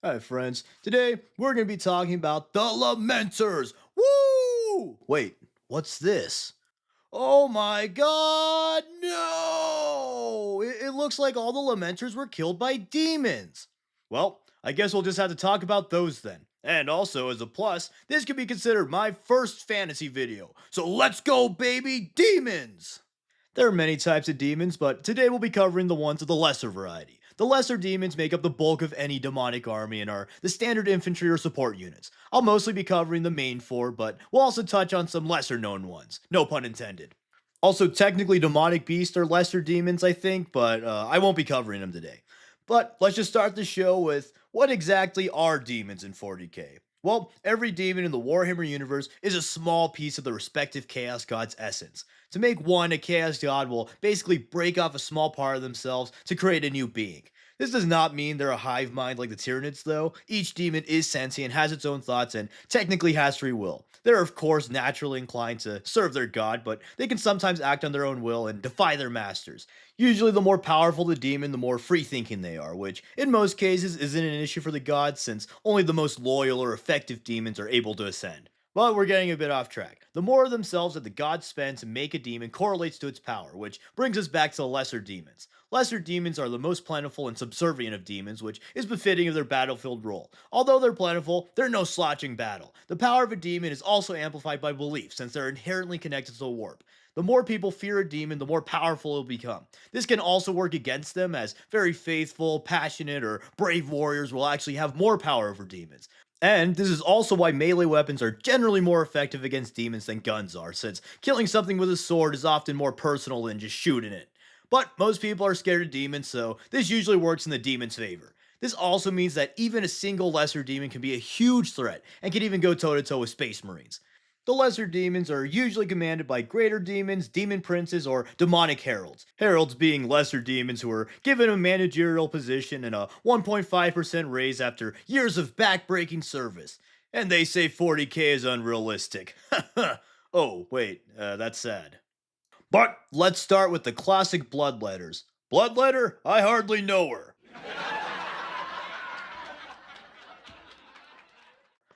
Hi, friends. Today, we're going to be talking about the Lamenters. Woo! Wait, what's this? Oh my god, no! It looks like all the Lamenters were killed by demons. Well, I guess we'll just have to talk about those then. And also, as a plus, this could be considered my first fantasy video. So let's go, baby! Demons! There are many types of demons, but today we'll be covering the ones of the lesser variety. The lesser demons make up the bulk of any demonic army and are the standard infantry or support units. I'll mostly be covering the main four, but we'll also touch on some lesser known ones. No pun intended. Also, technically, demonic beasts are lesser demons, I think, but I won't be covering them today. But let's just start the show with what exactly are demons in 40k? Well, every demon in the Warhammer universe is a small piece of the respective Chaos God's essence. To make one, a Chaos God will basically break off a small part of themselves to create a new being. This does not mean they're a hive mind like the Tyranids, though. Each demon is sentient, has its own thoughts, and technically has free will. They're, of course, naturally inclined to serve their god, but they can sometimes act on their own will and defy their masters. Usually, the more powerful the demon, the more free thinking they are, which, in most cases, isn't an issue for the gods, since only the most loyal or effective demons are able to ascend. But we're getting a bit off track. The more of themselves that the gods spend to make a demon correlates to its power, which brings us back to the lesser demons. Lesser demons are the most plentiful and subservient of demons, which is befitting of their battlefield role. Although they're plentiful, they're no slouching battle. The power of a demon is also amplified by belief, since they're inherently connected to the warp. The more people fear a demon, the more powerful it'll become. This can also work against them, as very faithful, passionate, or brave warriors will actually have more power over demons. And this is also why melee weapons are generally more effective against demons than guns are, since killing something with a sword is often more personal than just shooting it. But most people are scared of demons, so this usually works in the demon's favor. This also means that even a single lesser demon can be a huge threat, and can even go toe to toe with space marines. The lesser demons are usually commanded by greater demons, demon princes, or demonic heralds. Heralds being lesser demons who are given a managerial position and a 1.5% raise after years of backbreaking service. And they say 40k is unrealistic. Oh, wait, that's sad. But let's start with the classic bloodletters. Bloodletter? I hardly know her.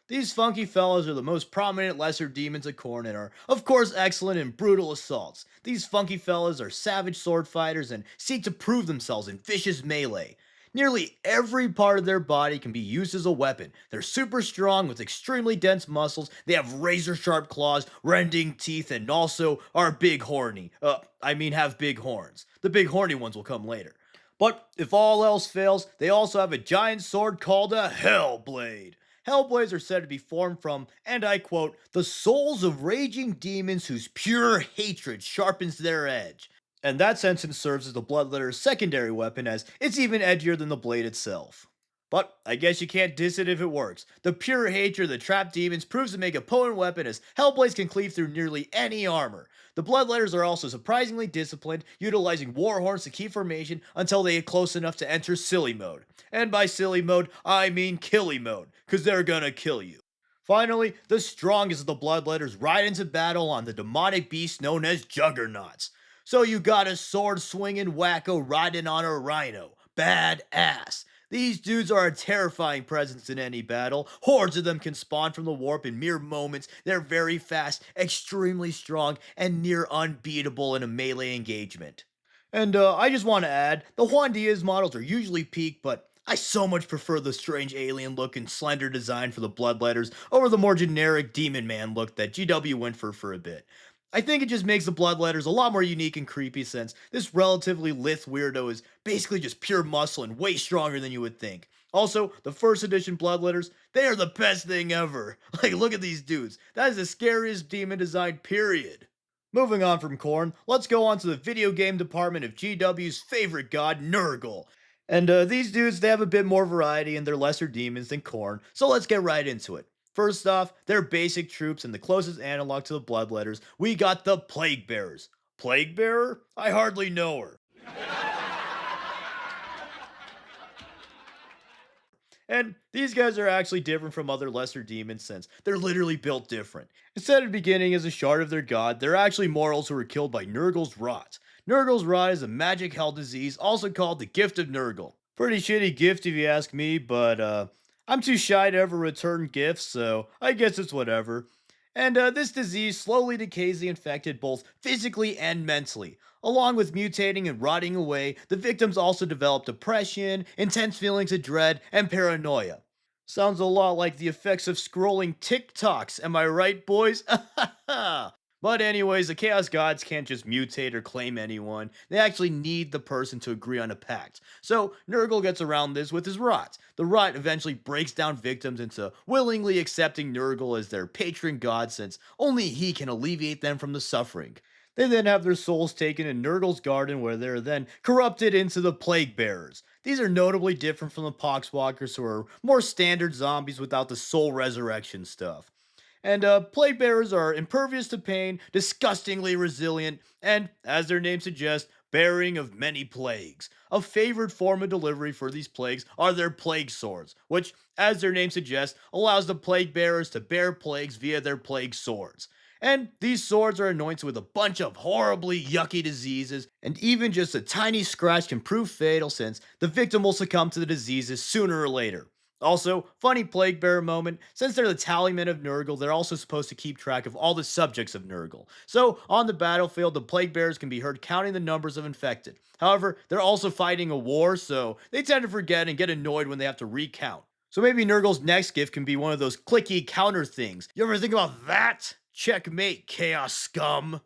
These funky fellows are the most prominent lesser demons of Khorne and are, of course, excellent in brutal assaults. These funky fellows are savage sword fighters and seek to prove themselves in vicious melee. Nearly every part of their body can be used as a weapon. They're super strong with extremely dense muscles, they have razor sharp claws, rending teeth, and also are big horny. Have big horns. The big horny ones will come later. But if all else fails, they also have a giant sword called a Hellblade. Hellblades are said to be formed from, and I quote, the souls of raging demons whose pure hatred sharpens their edge. And that sentence serves as the bloodletter's secondary weapon, as it's even edgier than the blade itself. But I guess you can't diss it if it works. The pure hatred of the trapped demons proves to make a potent weapon, as Hellblades can cleave through nearly any armor. The Bloodletters are also surprisingly disciplined, utilizing war horns to keep formation until they get close enough to enter silly mode. And by silly mode, I mean killy mode, cause they're gonna kill you. Finally, the strongest of the Bloodletters ride into battle on the demonic beast known as Juggernauts. So you got a sword swinging wacko riding on a rhino. Bad ass. These dudes are a terrifying presence in any battle. Hordes of them can spawn from the warp in mere moments. They're very fast, extremely strong, and near unbeatable in a melee engagement. And I just want to add, the Juan Diaz models are usually peak, but I so much prefer the strange alien look and slender design for the Bloodletters over the more generic Demon Man look that GW went for a bit. I think it just makes the Bloodletters a lot more unique and creepy, since this relatively lithe weirdo is basically just pure muscle and way stronger than you would think. Also, the first edition Bloodletters, they are the best thing ever. Like, look at these dudes. That is the scariest demon design, period. Moving on from Khorne, let's go on to the video game department of GW's favorite god, Nurgle. And these dudes, they have a bit more variety in their lesser demons than Khorne, so let's get right into it. First off, they're basic troops, and the closest analog to the Bloodletters, we got the Plague Bearers. Plague Bearer? I hardly know her. And these guys are actually different from other lesser demons, since they're literally built different. Instead of beginning as a shard of their god, they're actually mortals who were killed by Nurgle's rot. Nurgle's rot is a magic hell disease, also called the gift of Nurgle. Pretty shitty gift if you ask me, but I'm too shy to ever return gifts, so I guess it's whatever. And this disease slowly decays the infected both physically and mentally. Along with mutating and rotting away, the victims also develop depression, intense feelings of dread, and paranoia. Sounds a lot like the effects of scrolling TikToks, am I right, boys? But anyways, the Chaos Gods can't just mutate or claim anyone. They actually need the person to agree on a pact. So Nurgle gets around this with his rot. The rot eventually breaks down victims into willingly accepting Nurgle as their patron god since only he can alleviate them from the suffering. They then have their souls taken in Nurgle's garden where they're then corrupted into the Plague Bearers. These are notably different from the Poxwalkers who are more standard zombies without the soul resurrection stuff. And plague bearers are impervious to pain, disgustingly resilient, and, as their name suggests, bearing of many plagues. A favored form of delivery for these plagues are their plague swords, which, as their name suggests, allows the plague bearers to bear plagues via their plague swords. And these swords are anointed with a bunch of horribly yucky diseases, and even just a tiny scratch can prove fatal since the victim will succumb to the diseases sooner or later. Also, funny plague bearer moment, since they're the tallymen of Nurgle, they're also supposed to keep track of all the subjects of Nurgle. So, on the battlefield, the plague bearers can be heard counting the numbers of infected. However, they're also fighting a war, so they tend to forget and get annoyed when they have to recount. So maybe Nurgle's next gift can be one of those clicky counter things. You ever think about that? Checkmate, Chaos Scum.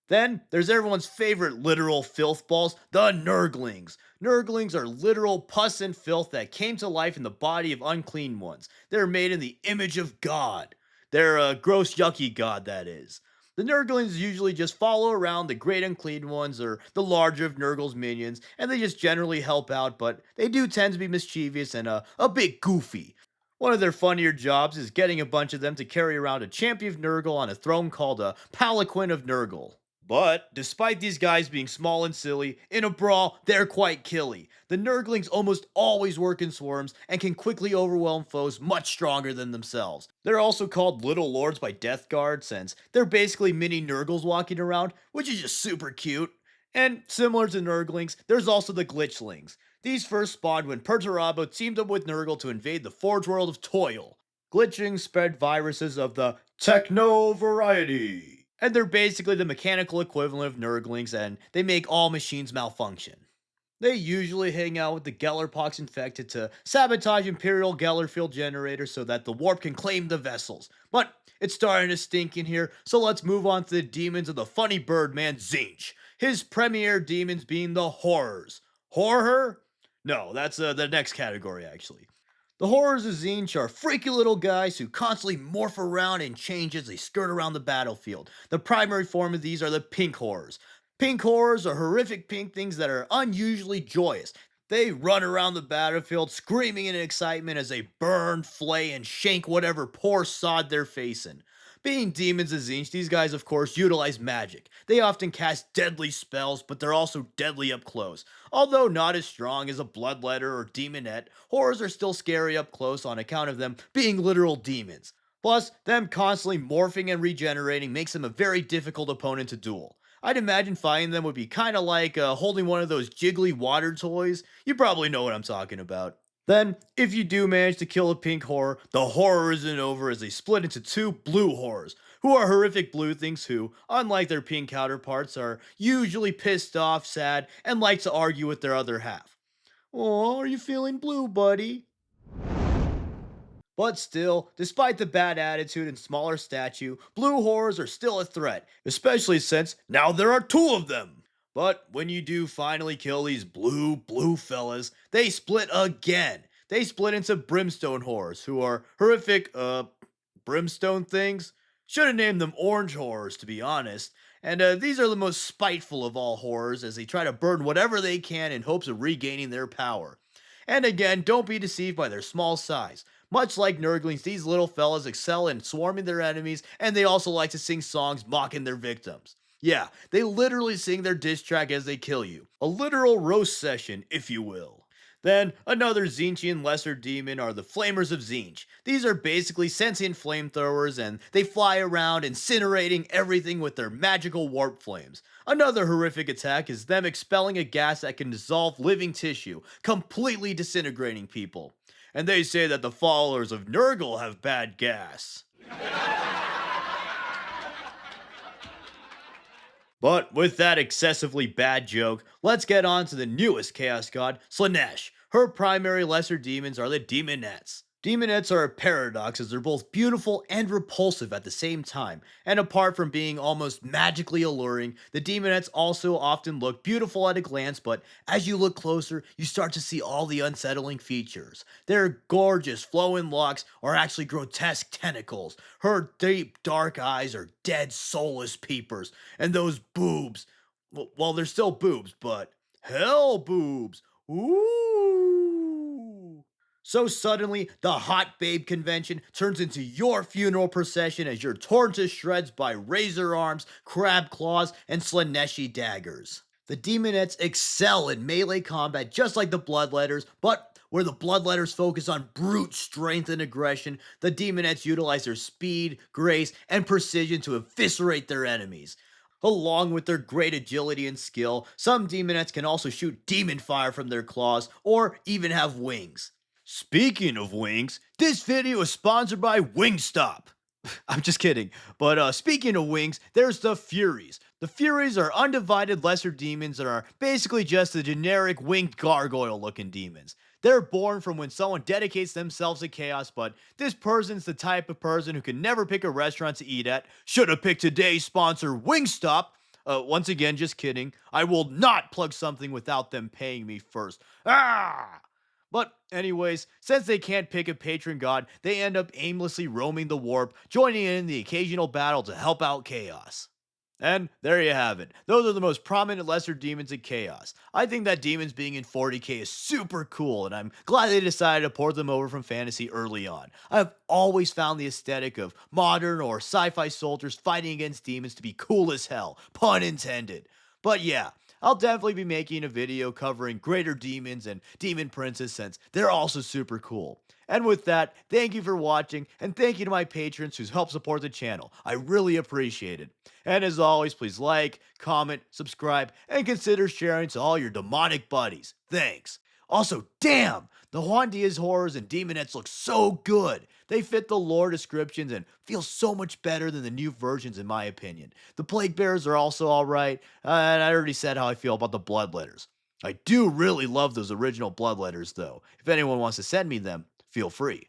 Then there's everyone's favorite literal filth balls, the Nurglings. Nurglings are literal pus and filth that came to life in the body of unclean ones. They're made in the image of God. They're a gross, yucky god, that is. The Nurglings usually just follow around the great unclean ones or the larger of Nurgle's minions, and they just generally help out, but they do tend to be mischievous and a bit goofy. One of their funnier jobs is getting a bunch of them to carry around a champion of Nurgle on a throne called a Palanquin of Nurgle. But, despite these guys being small and silly, in a brawl, they're quite killy. The Nurglings almost always work in swarms and can quickly overwhelm foes much stronger than themselves. They're also called Little Lords by Death Guard since they're basically mini Nurgles walking around, which is just super cute. And similar to Nurglings, there's also the Glitchlings. These first spawned when Perturabo teamed up with Nurgle to invade the Forge World of Toil. Glitchings spread viruses of the techno variety, and they're basically the mechanical equivalent of Nurglings, and they make all machines malfunction. They usually hang out with the Gellerpox infected to sabotage Imperial Gellerfield generators so that the warp can claim the vessels. But it's starting to stink in here, so let's move on to the demons of the funny bird man Tzeench. His premier demons being the horrors. Horror? No, that's the next category actually. The horrors of Tzeench are freaky little guys who constantly morph around and change as they skirt around the battlefield. The primary form of these are the pink horrors. Pink horrors are horrific pink things that are unusually joyous. They run around the battlefield screaming in excitement as they burn, flay, and shank whatever poor sod they're facing. Being demons of Zinch, these guys of course utilize magic. They often cast deadly spells, but they're also deadly up close. Although not as strong as a bloodletter or demonette, horrors are still scary up close on account of them being literal demons. Plus, them constantly morphing and regenerating makes them a very difficult opponent to duel. I'd imagine fighting them would be kinda like holding one of those jiggly water toys. You probably know what I'm talking about. Then, if you do manage to kill a pink horror, the horror isn't over as they split into two blue horrors, who are horrific blue things who, unlike their pink counterparts, are usually pissed off, sad, and like to argue with their other half. Oh, are you feeling blue, buddy? But still, despite the bad attitude and smaller stature, blue horrors are still a threat, especially since now there are two of them. But when you do finally kill these blue fellas, they split again. They split into brimstone horrors, who are horrific, brimstone things. Should have named them orange horrors, to be honest. And these are the most spiteful of all horrors as they try to burn whatever they can in hopes of regaining their power. And again, don't be deceived by their small size. Much like Nurglings, these little fellas excel in swarming their enemies, and they also like to sing songs mocking their victims. Yeah, they literally sing their diss track as they kill you. A literal roast session, if you will. Then another Tzeenchian lesser demon are the Flamers of Tzeench. These are basically sentient flamethrowers and they fly around incinerating everything with their magical warp flames. Another horrific attack is them expelling a gas that can dissolve living tissue, completely disintegrating people. And they say that the followers of Nurgle have bad gas. But with that excessively bad joke, let's get on to the newest Chaos God, Slaanesh. Her primary lesser demons are the Daemonettes. Daemonettes are a paradox as they're both beautiful and repulsive at the same time, and apart from being almost magically alluring, the Daemonettes also often look beautiful at a glance, but as you look closer, you start to see all the unsettling features. Their gorgeous flowing locks are actually grotesque tentacles, her deep dark eyes are dead soulless peepers, and those boobs, well, they're still boobs, but hell boobs. Ooh. So suddenly, the hot babe convention turns into your funeral procession as you're torn to shreds by razor arms, crab claws, and Slaaneshi daggers. The Demonettes excel in melee combat just like the Bloodletters, but where the Bloodletters focus on brute strength and aggression, the Demonettes utilize their speed, grace, and precision to eviscerate their enemies. Along with their great agility and skill, some Demonettes can also shoot demon fire from their claws or even have wings. Speaking of wings, this video is sponsored by Wingstop. I'm just kidding. But speaking of wings, there's the Furies. The Furies are undivided lesser demons that are basically just the generic winged gargoyle looking demons. They're born from when someone dedicates themselves to chaos, but this person's the type of person who can never pick a restaurant to eat at. Should have picked today's sponsor, Wingstop. Once again, just kidding. I will not plug something without them paying me first. Ah! But, anyways, since they can't pick a patron god, they end up aimlessly roaming the warp, joining in the occasional battle to help out Chaos. And there you have it. Those are the most prominent lesser demons in Chaos. I think that demons being in 40k is super cool, and I'm glad they decided to port them over from fantasy early on. I've always found the aesthetic of modern or sci fi soldiers fighting against demons to be cool as hell, pun intended. But yeah, I'll definitely be making a video covering greater demons and demon princes since they're also super cool. And with that, thank you for watching, and thank you to my patrons who's helped support the channel. I really appreciate it. And as always, please like, comment, subscribe, and consider sharing to all your demonic buddies. Thanks. Also, damn! The Juan Diaz horrors and Demonettes look so good. They fit the lore descriptions and feel so much better than the new versions in my opinion. The Plague Bearers are also alright, and I already said how I feel about the Bloodletters. I do really love those original Bloodletters though. If anyone wants to send me them, feel free.